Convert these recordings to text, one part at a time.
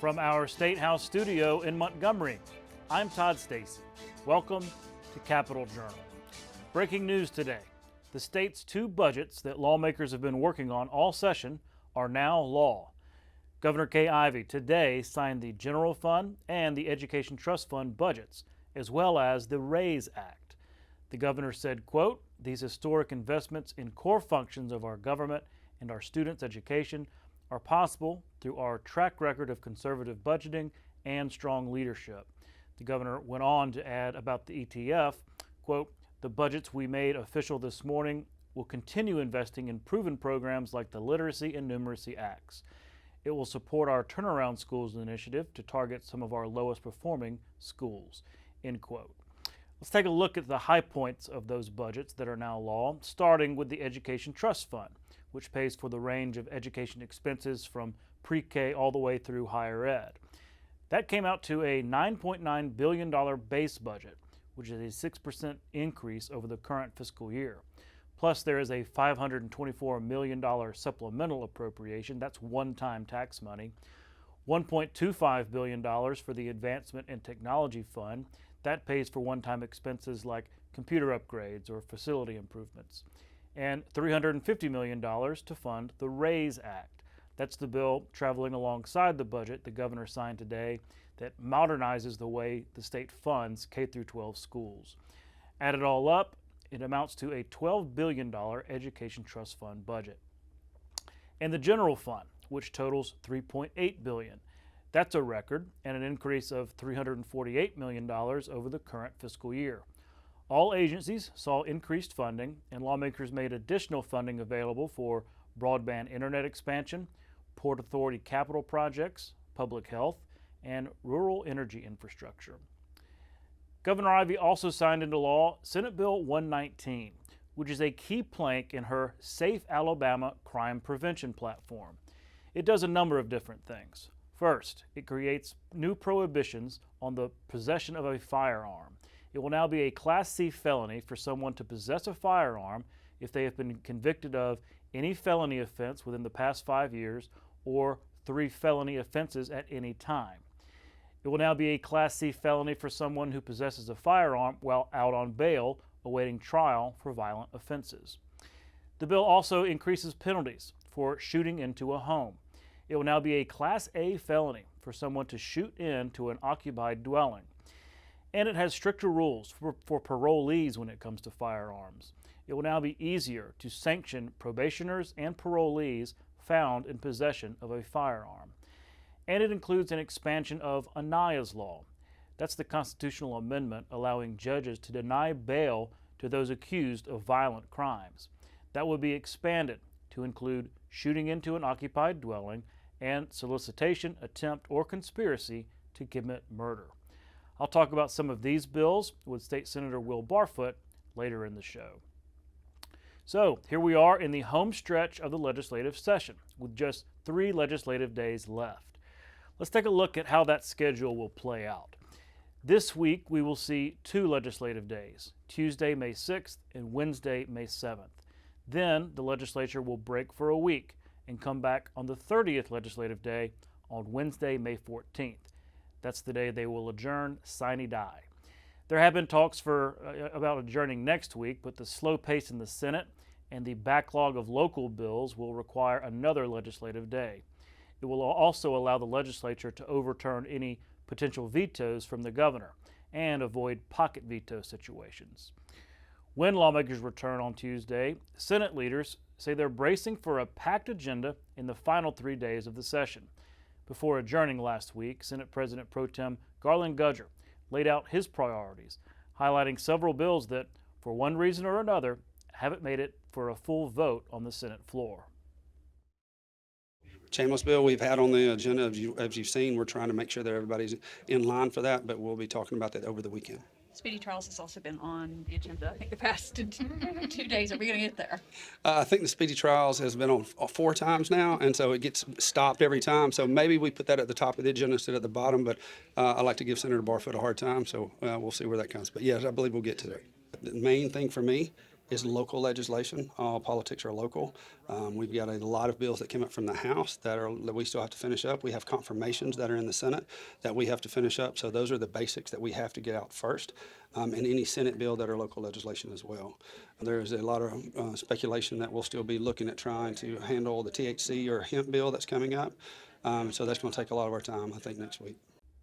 From our State House studio in Montgomery, I'm Todd Stacy. Welcome to Capitol Journal. Breaking news today. The state's two budgets that lawmakers have been working on all session are now law. Governor Kay Ivey today signed the General Fund and the Education Trust Fund budgets, as well as the RAISE Act. The governor said, quote, "These historic investments in core functions of our government and our students' education are possible through our track record of conservative budgeting and strong leadership." The governor went on to add about the ETF, quote, "The budgets we made official this morning will continue investing in proven programs like the Literacy and Numeracy Acts. It will support our Turnaround Schools initiative to target some of our lowest performing schools," end quote. Let's take a look at the high points of those budgets that are now law, starting with the Education Trust Fund, which pays for the range of education expenses from pre-K all the way through higher ed. That came out to a $9.9 billion base budget, which is a 6% increase over the current fiscal year. Plus, there is a $524 million supplemental appropriation, that's one-time tax money, $1.25 billion for the Advancement in Technology Fund, that pays for one-time expenses like computer upgrades or facility improvements, and $350 million to fund the RAISE Act. That's the bill traveling alongside the budget the governor signed today that modernizes the way the state funds K-12 schools. Add it all up, it amounts to a $12 billion Education Trust Fund budget. And the General Fund, which totals $3.8 billion. That's a record and an increase of $348 million over the current fiscal year. All agencies saw increased funding, and lawmakers made additional funding available for broadband internet expansion, Port Authority capital projects, public health, and rural energy infrastructure. Governor Ivey also signed into law Senate Bill 119, which is a key plank in her Safe Alabama crime prevention platform. It does a number of different things. First, it creates new prohibitions on the possession of a firearm. It will now be a Class C felony for someone to possess a firearm if they have been convicted of any felony offense within the past 5 years or 3 felony offenses at any time. It will now be a Class C felony for someone who possesses a firearm while out on bail awaiting trial for violent offenses. The bill also increases penalties for shooting into a home. It will now be a Class A felony for someone to shoot into an occupied dwelling. And it has stricter rules for parolees when it comes to firearms. It will now be easier to sanction probationers and parolees found in possession of a firearm. And it includes an expansion of Anaya's law. That's the constitutional amendment allowing judges to deny bail to those accused of violent crimes. That would be expanded to include shooting into an occupied dwelling and solicitation, attempt, or conspiracy to commit murder. I'll talk about some of these bills with State Senator Will Barfoot later in the show. So here we are in the home stretch of the legislative session with just 3 legislative days left. Let's take a look at how that schedule will play out. This week we will see 2 legislative days, Tuesday, May 6th and Wednesday, May 7th. Then the legislature will break for a week and come back on the 30th legislative day on Wednesday, May 14th. That's the day they will adjourn sine die. There have been talks about adjourning next week, but the slow pace in the Senate and the backlog of local bills will require another legislative day. It will also allow the legislature to overturn any potential vetoes from the governor and avoid pocket veto situations. When lawmakers return on Tuesday, Senate leaders say they're bracing for a packed agenda in the final 3 days of the session. Before adjourning last week, Senate President Pro Tem Garland Gudger laid out his priorities, highlighting several bills that, for one reason or another, haven't made it for a full vote on the Senate floor. Chambliss bill we've had on the agenda, as you've seen. We're trying to make sure that everybody's in line for that, but we'll be talking about that over the weekend. Speedy trials has also been on the agenda, I think, the past 2 days. Are we going to get there? I think the speedy trials has been on 4 times now, and so it gets stopped every time. So maybe we put that at the top of the agenda instead of at the bottom, but I like to give Senator Barfoot a hard time, so we'll see where that comes. But yes, I believe we'll get to that. The main thing for me is local legislation. All politics are local. We've got a lot of bills that came up from the House that we still have to finish up. We have confirmations that are in the Senate that we have to finish up. So those are the basics that we have to get out first, and any Senate bill that are local legislation as well. There is a lot of speculation that we'll still be looking at trying to handle the THC or hemp bill that's coming up. So that's going to take a lot of our time, I think, next week.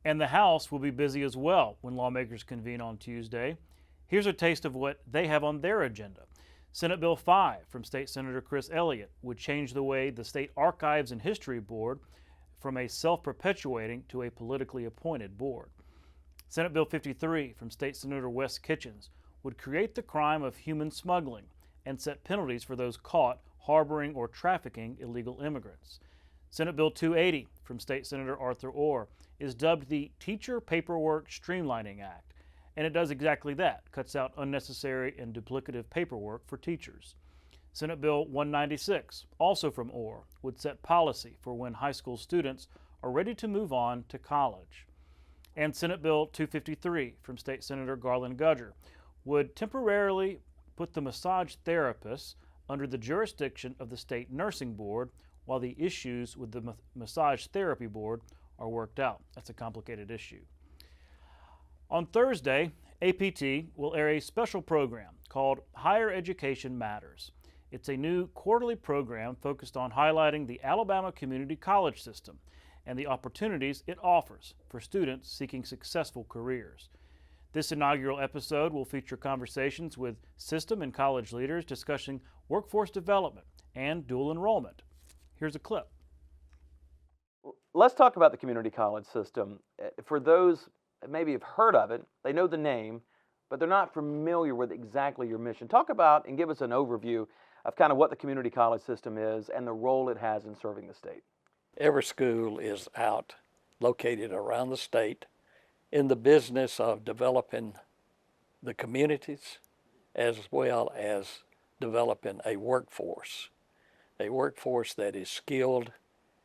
And the House will be busy as well when lawmakers convene on Tuesday. Here's a taste of what they have on their agenda. Senate Bill 5 from State Senator Chris Elliott would change the way the State Archives and History Board from a self-perpetuating to a politically appointed board. Senate Bill 53 from State Senator Wes Kitchens would create the crime of human smuggling and set penalties for those caught harboring or trafficking illegal immigrants. Senate Bill 280 from State Senator Arthur Orr is dubbed the Teacher Paperwork Streamlining Act, and it does exactly that, cuts out unnecessary and duplicative paperwork for teachers. Senate Bill 196, also from Orr, would set policy for when high school students are ready to move on to college. And Senate Bill 253 from State Senator Garland Gudger would temporarily put the massage therapists under the jurisdiction of the State Nursing Board while the issues with the Massage Therapy Board are worked out. That's a complicated issue. On Thursday, APT will air a special program called Higher Education Matters. It's a new quarterly program focused on highlighting the Alabama community college system and the opportunities it offers for students seeking successful careers. This inaugural episode will feature conversations with system and college leaders discussing workforce development and dual enrollment. Here's a clip. Let's talk about the community college system. For those that maybe have heard of it, they know the name, but they're not familiar with exactly your mission. Talk about and give us an overview of kind of what the community college system is and the role it has in serving the state. Every school is out, located around the state, in the business of developing the communities as well as developing a workforce that is skilled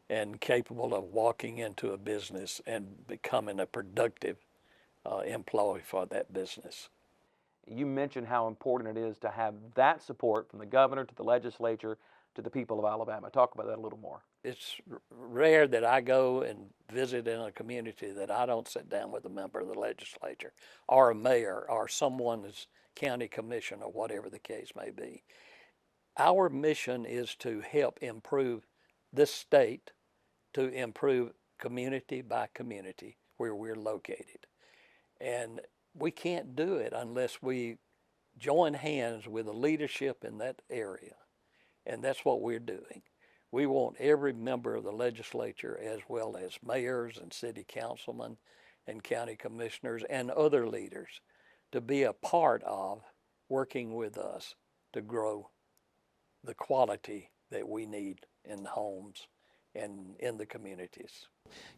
and capable of walking into a business and becoming a productive employee for that business. You mentioned how important it is to have that support from the governor to the legislature to the people of Alabama. Talk about that a little more. It's rare that I go and visit in a community that I don't sit down with a member of the legislature or a mayor or someone as county commissioner or whatever the case may be. Our mission is to help improve this state, to improve community by community where we're located. And we can't do it unless we join hands with the leadership in that area. And that's what we're doing. We want every member of the legislature, as well as mayors and city councilmen and county commissioners and other leaders, to be a part of working with us to grow the quality that we need in the homes and in the communities.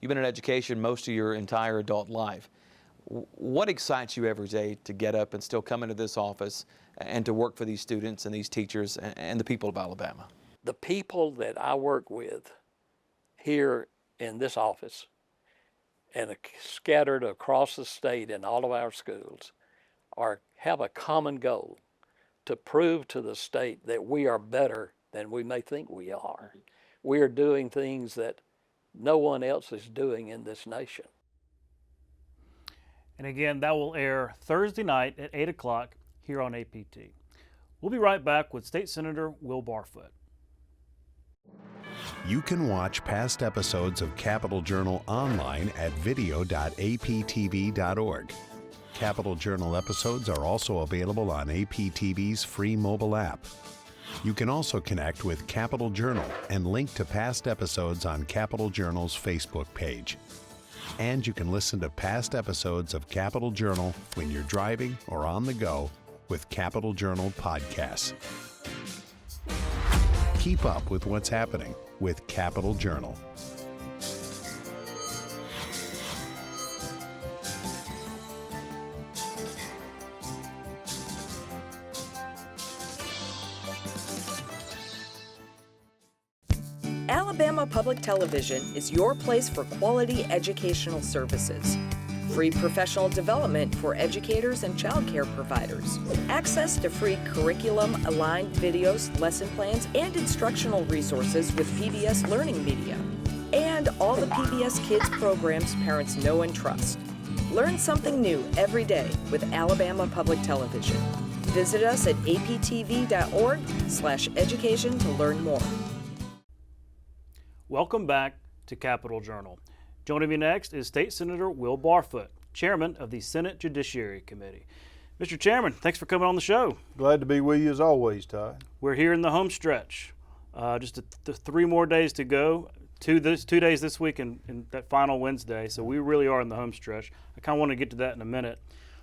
You've been in education most of your entire adult life. What excites you every day to get up and still come into this office and to work for these students and these teachers and the people of Alabama? The people that I work with here in this office and scattered across the state in all of our schools have a common goal to prove to the state that we are better than we may think we are. We are doing things that no one else is doing in this nation. And again, that will air Thursday night at 8 o'clock here on APT. We'll be right back with State Senator Will Barfoot. You can watch past episodes of Capital Journal online at video.aptv.org. Capital Journal episodes are also available on APTV's free mobile app. You can also connect with Capital Journal and link to past episodes on Capital Journal's Facebook page. And you can listen to past episodes of Capital Journal when you're driving or on the go with Capital Journal podcasts. Keep up with what's happening with Capital Journal. Alabama Public Television is your place for quality educational services. free professional development for educators and childcare providers, access to free curriculum-aligned videos, lesson plans, and instructional resources with PBS Learning Media, and all the PBS Kids programs parents know and trust. Learn something new every day with Alabama Public Television. Visit us at aptv.org/education to learn more. Welcome back to Capitol Journal. Joining me next is State Senator Will Barfoot, Chairman of the Senate Judiciary Committee. Mr. Chairman, thanks for coming on the show. Glad to be with you as always, Todd. We're here in the home stretch. Just 3 more days to go. 2 days this week and that final Wednesday, so we really are in the home stretch. I kind of want to get to that in a minute.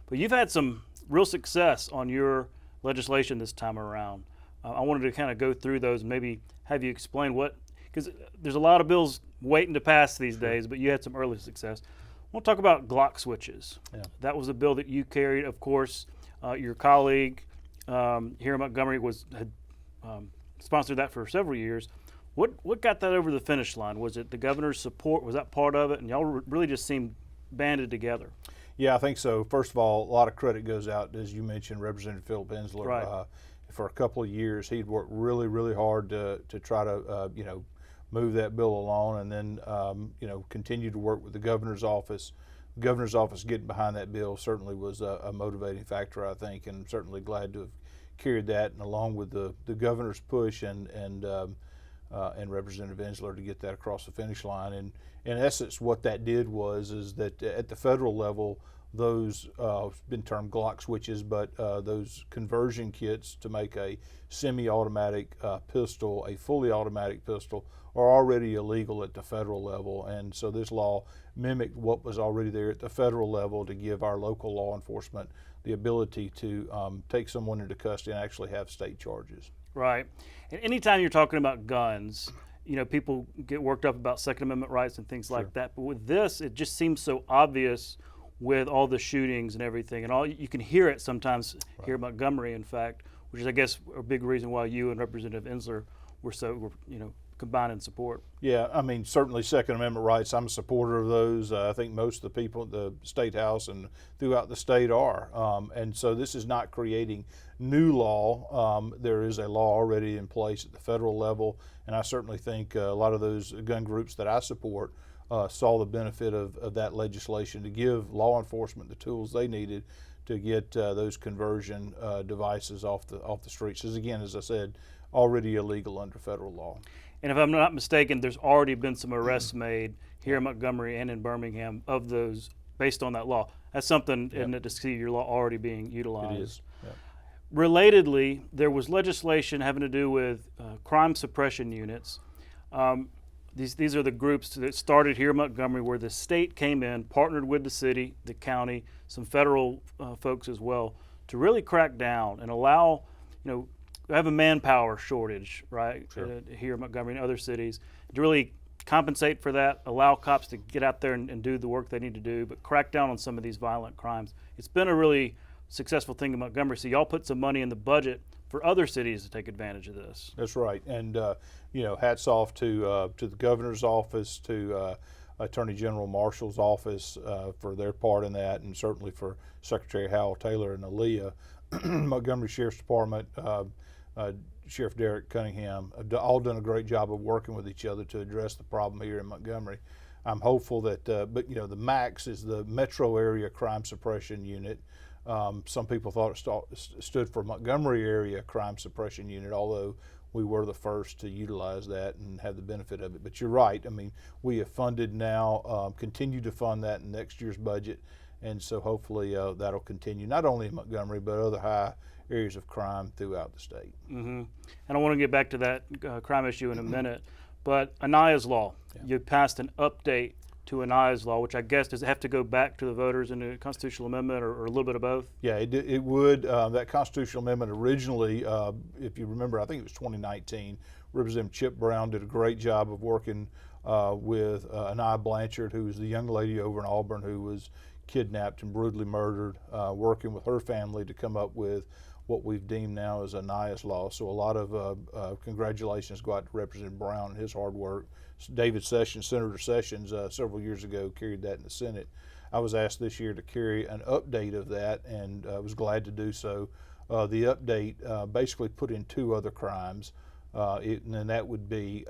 But you've had some real success on your legislation this time around. I wanted to kind of go through those and maybe have you explain what, because there's a lot of bills waiting to pass these days, but you had some early success. I want to talk about Glock switches. Yeah. That was a bill that you carried, of course. Your colleague here in Montgomery had sponsored that for several years. What got that over the finish line? Was it the governor's support? Was that part of it? And y'all really just seemed banded together. Yeah, I think so. First of all, a lot of credit goes out, as you mentioned, Representative Philip Ensler. Right. For a couple of years, he'd worked really, really hard to try to move that bill along, and then continue to work with the governor's office. The governor's office getting behind that bill certainly was a motivating factor, I think, and I'm certainly glad to have carried that, and along with the governor's push and Representative Ensler to get that across the finish line. And in essence, what that did is that at the federal level, those been termed Glock switches, but those conversion kits to make a semi-automatic pistol, a fully automatic pistol, are already illegal at the federal level. And so this law mimicked what was already there at the federal level to give our local law enforcement the ability to take someone into custody and actually have state charges. Right. And anytime you're talking about guns, people get worked up about Second Amendment rights and things like that. But with this, it just seems so obvious with all the shootings and everything. And you can hear it sometimes here in Montgomery, in fact, which is, I guess, a big reason why you and Representative Ensler were combined in support. Yeah, I mean, certainly Second Amendment rights, I'm a supporter of those. I think most of the people at the State House and throughout the state are. And so this is not creating new law. There is a law already in place at the federal level, and I certainly think a lot of those gun groups that I support saw the benefit of that legislation to give law enforcement the tools they needed to get those conversion devices off the streets. Because again, as I said, already illegal under federal law. And if I'm not mistaken, there's already been some arrests made here in Montgomery and in Birmingham of those based on that law. That's something, isn't it, to see your law already being utilized? It is. Yep. Relatedly, there was legislation having to do with crime suppression units. These are the groups that started here in Montgomery, where the state came in, partnered with the city, the county, some federal folks as well, to really crack down and allow, we have a manpower shortage, right, here in Montgomery and other cities, to really compensate for that, allow cops to get out there and do the work they need to do, but crack down on some of these violent crimes. It's been a really successful thing in Montgomery, so y'all put some money in the budget for other cities to take advantage of this. That's right, and hats off to the governor's office, to Attorney General Marshall's office for their part in that, and certainly for Secretary Howell Taylor and Aaliyah. Montgomery Sheriff's Department, Sheriff Derek Cunningham, have all done a great job of working with each other to address the problem here in Montgomery. I'm hopeful that, the MAX is the Metro Area Crime Suppression Unit. Some people thought it stood for Montgomery Area Crime Suppression Unit, although we were the first to utilize that and have the benefit of it. But you're right. I mean, we have funded now, continue to fund that in next year's budget, and so hopefully that'll continue, not only in Montgomery, but other high areas of crime throughout the state. Mm-hmm. And I want to get back to that crime issue in a minute, but Anaya's law, you passed an update to Anaya's law, which I guess does it have to go back to the voters in a constitutional amendment, or a little bit of both? Yeah, it would. That constitutional amendment originally, if you remember, I think it was 2019, Representative Chip Brown did a great job of working with Anaya Blanchard, who was the young lady over in Auburn who was kidnapped and brutally murdered, working with her family to come up with what we've deemed now as Anaya's law. So a lot of congratulations go out to Representative Brown and his hard work. Senator Sessions, several years ago carried that in the Senate. I was asked this year to carry an update of that, and was glad to do so. The update basically put in 2 other crimes, and that would be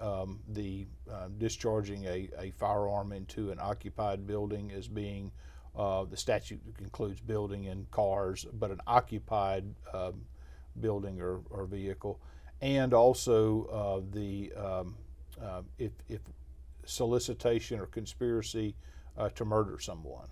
discharging a firearm into an occupied building as being the statute includes building and cars, but an occupied building or vehicle, and also if solicitation or conspiracy to murder someone.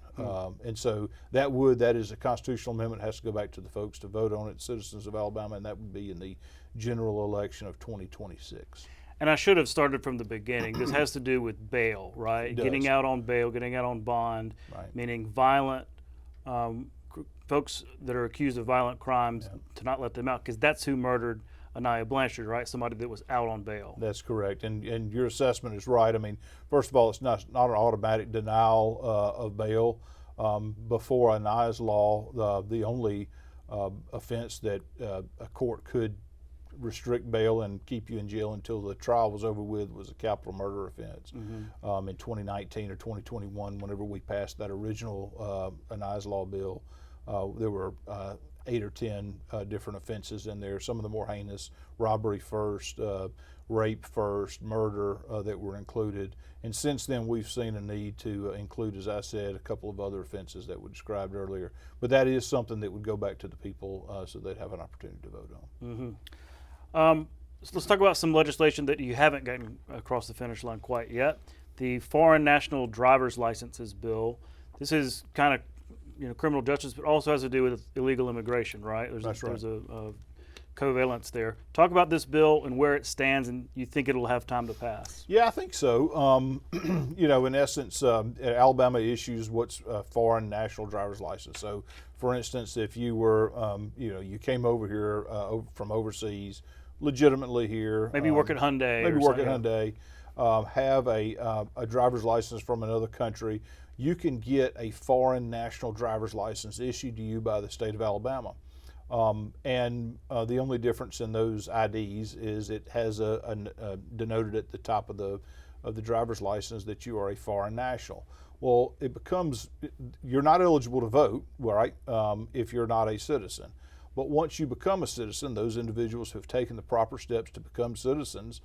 And so that is a constitutional amendment, has to go back to the folks to vote on it, citizens of Alabama, and that would be in the general election of 2026. And I should have started from the beginning. This has to do with bail, right? It does. Getting out on bail, getting out on bond, Right. meaning violent folks that are accused of violent crimes, to not let them out, because that's who murdered Anaya Blanchard, right? Somebody that was out on bail. That's correct, and your assessment is right. I mean, first of all, it's not an automatic denial of bail. Before Anaya's law, the only offense that a court could restrict bail and keep you in jail until the trial was over with was a capital murder offense. In 2019 or 2021, whenever we passed that original Anaya's law bill, there were 8 or 10 different offenses in there, some of the more heinous, robbery first, rape first, murder that were included. And since then we've seen a need to include, as I said, a couple of other offenses that were described earlier. But that is something that would go back to the people so they'd have an opportunity to vote on. So let's talk about some legislation that you haven't gotten across the finish line quite yet. The Foreign National Driver's Licenses Bill. This is kind of criminal justice, but also has to do with illegal immigration, right? That's right. There's a covalence there. Talk about this bill and where it stands, and you think it'll have time to pass. Yeah, I think so. In essence, Alabama issues what's a foreign national driver's license. So, for instance, if you were, you came over here from overseas, legitimately here. Maybe work at Hyundai. Maybe work at Hyundai. Have a driver's license from another country. You can get a foreign national driver's license issued to you by the state of Alabama. The only difference in those IDs is it has a denoted at the top of the driver's license that you are a foreign national. Well, you're not eligible to vote, right, if you're not a citizen. But once you become a citizen, those individuals who have taken the proper steps to become citizens,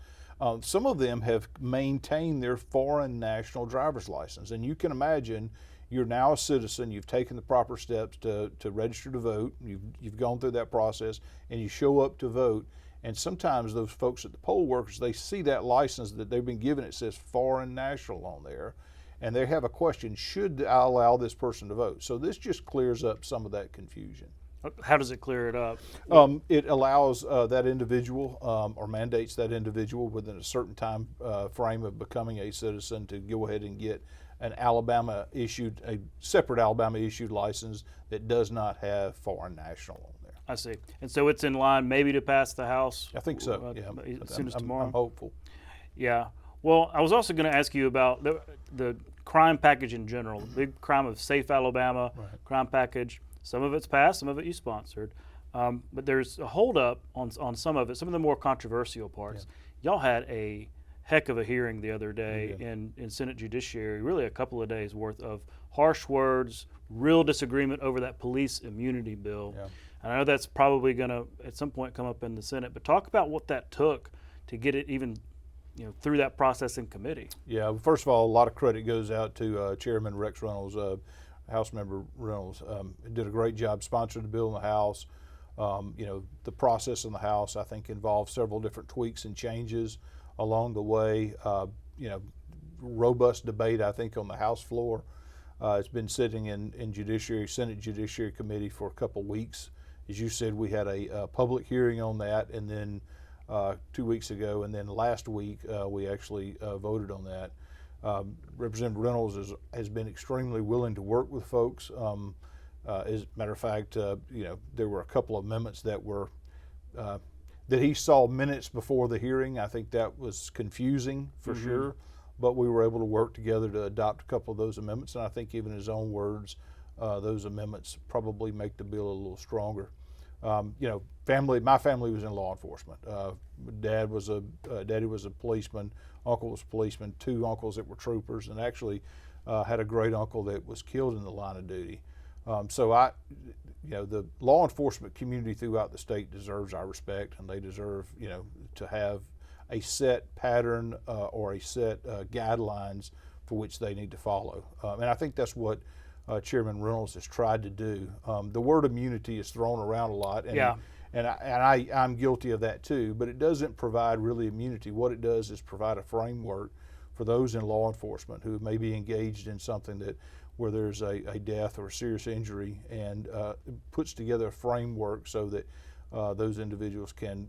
some of them have maintained their foreign national driver's license. And you can imagine you're now a citizen, you've taken the proper steps to register to vote, you've gone through that process, and you show up to vote. And sometimes those folks at the poll workers, they see that license that they've been given, it says foreign national on there, and they have a question, should I allow this person to vote? So this just clears up some of that confusion. How does it clear it up? It allows that individual or mandates that individual within a certain time frame of becoming a citizen to go ahead and get a separate Alabama issued license that does not have foreign national on there. I see. And so it's in line maybe to pass the House? I think so, yeah. As soon as tomorrow? I'm hopeful. Yeah. Well, I was also going to ask you about the crime package in general, the big crime of Safe Alabama crime package. Some of it's passed, some of it you sponsored. But there's a holdup on some of it, some of the more controversial parts. Yeah. Y'all had a heck of a hearing the other day in Senate Judiciary, really a couple of days worth of harsh words, real disagreement over that police immunity bill. Yeah. And I know that's probably going to at some point come up in the Senate, but talk about what that took to get it even through that process in committee. Yeah, first of all, a lot of credit goes out to Chairman Rex Reynolds, House Member Reynolds. Did a great job, sponsored the bill in the House. The process in the House, I think, involved several different tweaks and changes along the way. Robust debate, I think, on the House floor. It's been sitting in Senate Judiciary Committee for a couple weeks. As you said, we had a public hearing on that, and then 2 weeks ago, and then last week we actually voted on that. Representative Reynolds has been extremely willing to work with folks. As a matter of fact, there were a couple of amendments that were that he saw minutes before the hearing. I think that was confusing for sure, but we were able to work together to adopt a couple of those amendments, and I think even his own words, those amendments probably make the bill a little stronger. My family was in law enforcement. Daddy was a policeman, uncle was a policeman, 2 uncles that were troopers, and actually had a great uncle that was killed in the line of duty. The law enforcement community throughout the state deserves our respect, and they deserve, to have a set pattern or a set guidelines for which they need to follow. And I think that's what Chairman Reynolds has tried to do. The word immunity is thrown around a lot, and I'm guilty of that too, but it doesn't provide really immunity. What it does is provide a framework for those in law enforcement who may be engaged in something where there's a death or a serious injury, and puts together a framework so that those individuals can,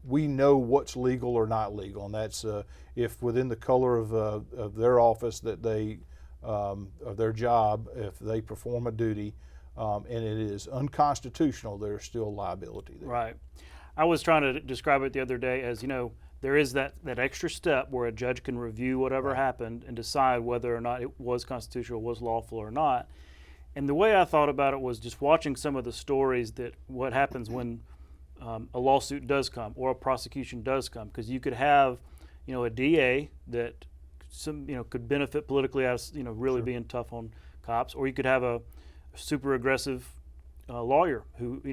we know what's legal or not legal, and that's if within the color of their office that they, of their job, if they perform a duty and it is unconstitutional, there's still liability there. Right. I was trying to describe it the other day as, there is that extra step where a judge can review whatever happened and decide whether or not it was constitutional, was lawful or not. And the way I thought about it was just watching some of the stories that what happens when a lawsuit does come or a prosecution does come, because you could have, a DA that could benefit politically out of, really being tough on cops, or you could have a super aggressive lawyer who,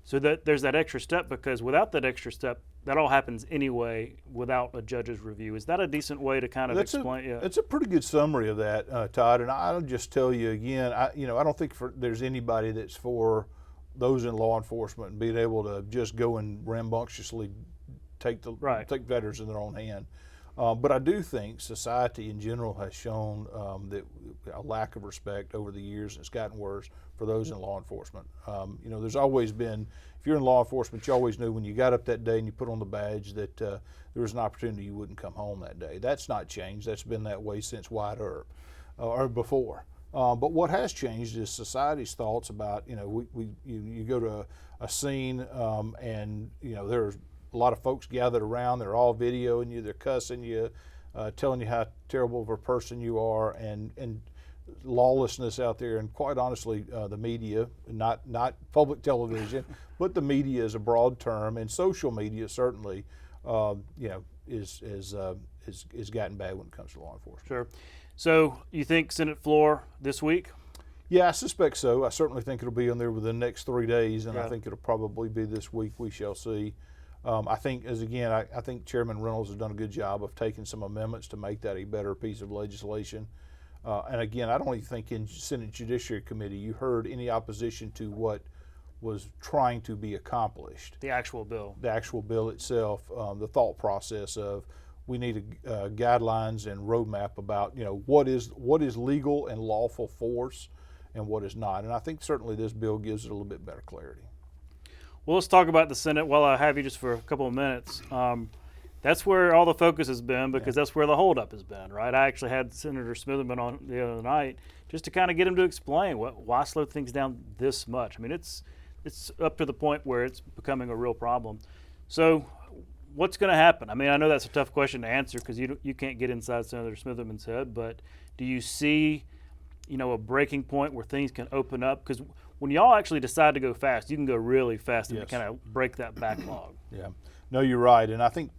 so that there's that extra step, because without that extra step, that all happens anyway without a judge's review. Is that a decent way to kind of explain? It's a pretty good summary of that, Todd. And I'll just tell you again, I don't think there's anybody that's for those in law enforcement and being able to just go and rambunctiously take matters in their own hand. But I do think society in general has shown that a lack of respect over the years. It's gotten worse for those in law enforcement. There's always been, if you're in law enforcement, you always knew when you got up that day and you put on the badge that there was an opportunity you wouldn't come home that day. That's not changed. That's been that way since White Earp or before. But what has changed is society's thoughts about, you go to a scene and, there's a lot of folks gathered around. They're all videoing you. They're cussing you, telling you how terrible of a person you are, and lawlessness out there. And quite honestly, the media, not public television, but the media is a broad term, and social media certainly, is gotten bad when it comes to law enforcement. Sure. So you think Senate floor this week? Yeah, I suspect so. I certainly think it'll be on there within the next 3 days, and I think it'll probably be this week. We shall see. I think, I think Chairman Reynolds has done a good job of taking some amendments to make that a better piece of legislation. And again, I don't even think in Senate Judiciary Committee you heard any opposition to what was trying to be accomplished. The actual bill. The actual bill itself, the thought process of we need guidelines and roadmap about what is legal and lawful force and what is not. And I think certainly this bill gives it a little bit better clarity. Well, let's talk about the Senate while I have you just for a couple of minutes. That's where all the focus has been, because that's where the holdup has been, right? I actually had Senator Smitherman on the other night just to kind of get him to explain why slow things down this much. I mean, it's up to the point where it's becoming a real problem. So what's going to happen? I mean, I know that's a tough question to answer because you can't get inside Senator Smitherman's head, but do you see, a breaking point where things can open up? Because when y'all actually decide to go fast, you can go really fast and kind of break that backlog. Yeah, no, you're right, and I think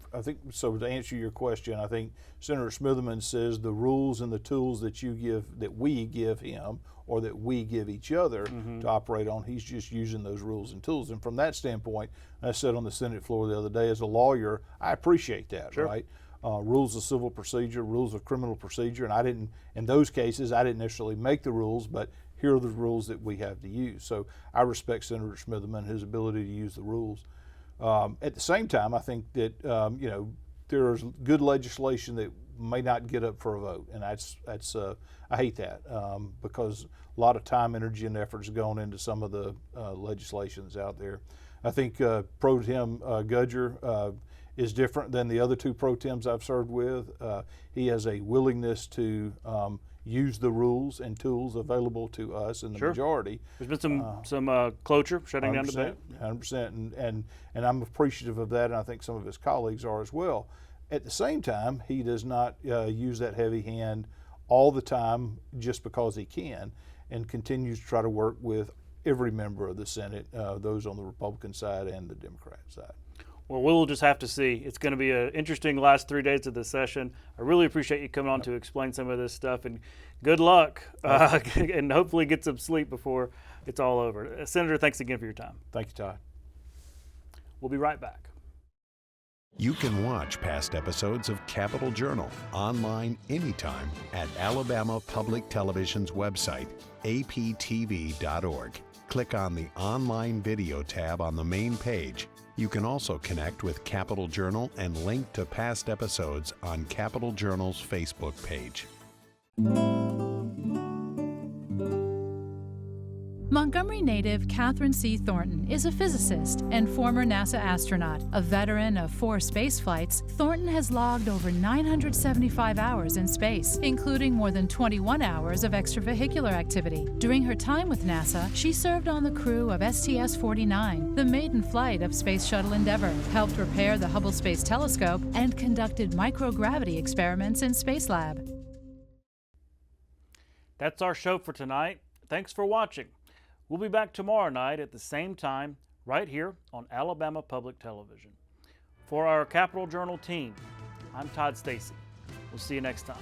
so. To answer your question, I think Senator Smitherman says the rules and the tools that we give him, or that we give each other to operate on, he's just using those rules and tools. And from that standpoint, I said on the Senate floor the other day, as a lawyer, I appreciate that, right? Rules of civil procedure, rules of criminal procedure, and in those cases, I didn't necessarily make the rules, but here are the rules that we have to use. So I respect Senator Smitherman, his ability to use the rules. At the same time, I think that there's good legislation that may not get up for a vote, and that's I hate that because a lot of time, energy, and effort has gone into some of the legislation that's out there. I think Pro Tem Gudger is different than the other two Pro Tems I've served with. He has a willingness to use the rules and tools available to us in the majority. There's been some cloture, shutting down debate. 100%, and I'm appreciative of that, and I think some of his colleagues are as well. At the same time, he does not use that heavy hand all the time just because he can, and continues to try to work with every member of the Senate, those on the Republican side and the Democrat side. Well, we'll just have to see. It's going to be an interesting last 3 days of the session. I really appreciate you coming on to explain some of this stuff, and good luck, and hopefully get some sleep before it's all over. Senator, thanks again for your time. Thank you, Todd. We'll be right back. You can watch past episodes of Capitol Journal online anytime at Alabama Public Television's website, aptv.org. Click on the Online Video tab on the main page. You can also connect with Capitol Journal and link to past episodes on Capitol Journal's Facebook page. Montgomery native Catherine C. Thornton is a physicist and former NASA astronaut. A veteran of 4 space flights, Thornton has logged over 975 hours in space, including more than 21 hours of extravehicular activity. During her time with NASA, she served on the crew of STS-49, the maiden flight of Space Shuttle Endeavour, helped repair the Hubble Space Telescope, and conducted microgravity experiments in Spacelab. That's our show for tonight. Thanks for watching. We'll be back tomorrow night at the same time, right here on Alabama Public Television. For our Capitol Journal team, I'm Todd Stacy. We'll see you next time.